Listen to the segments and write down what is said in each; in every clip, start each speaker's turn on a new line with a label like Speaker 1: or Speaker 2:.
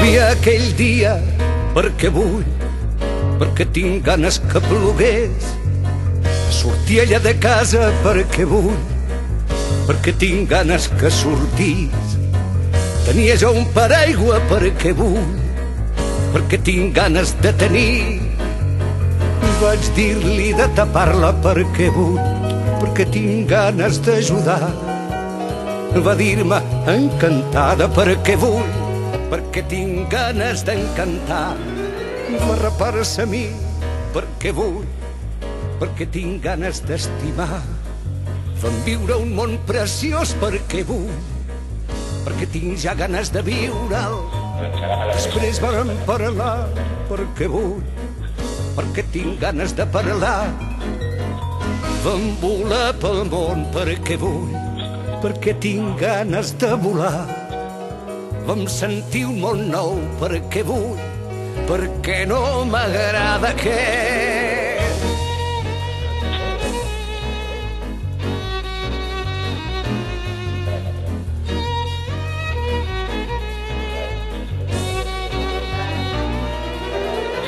Speaker 1: Plovia aquell dia perquè vull, perquè tinc ganes que plogués. Sortir allà de casa perquè vull, perquè tinc ganes que sortís. Tenia jo un paraigua perquè vull, perquè tinc ganes de tenir. Vaig dir-li de tapar-la perquè vull, perquè tinc ganes d'ajudar. Va dir-me encantada perquè vull, perquè tinc ganes d'encantar. Va rapar-se a mi perquè vull, perquè tinc ganes d'estimar. Vam viure un món preciós perquè vull, perquè tinc ja ganes de viure'l. Després vam parlar perquè vull, perquè tinc ganes de parlar. Vam volar pel món perquè vull, perquè tinc ganes de volar. Vam sentir un món nou perquè vull, perquè no m'agrada aquest.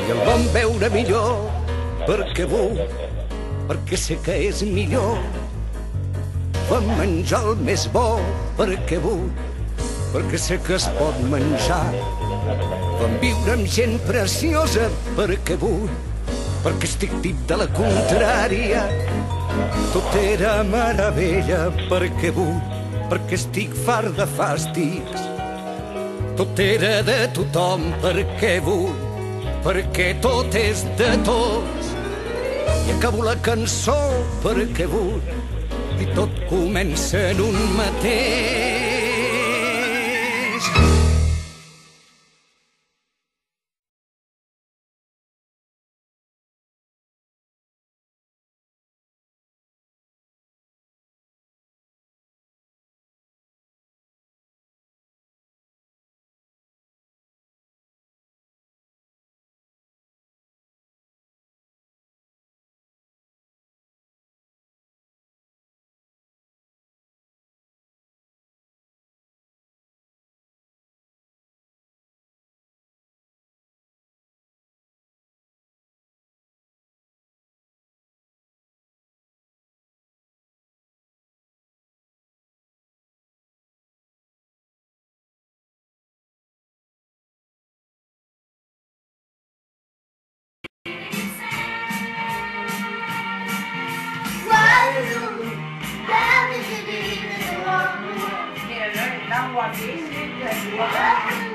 Speaker 1: I el vam veure millor perquè vull, perquè sé que és millor. Vam menjar el més bo perquè vull, perquè sé que es pot menjar. Vam viure amb gent preciosa perquè vull, perquè estic dit de la contrària. Tot era meravella perquè vull, perquè estic fart de fàstics. Tot era de tothom perquè vull, perquè tot és de tots. I acabo la cançó perquè vull, i tot comença en un mateix.
Speaker 2: Mira, no, what is it?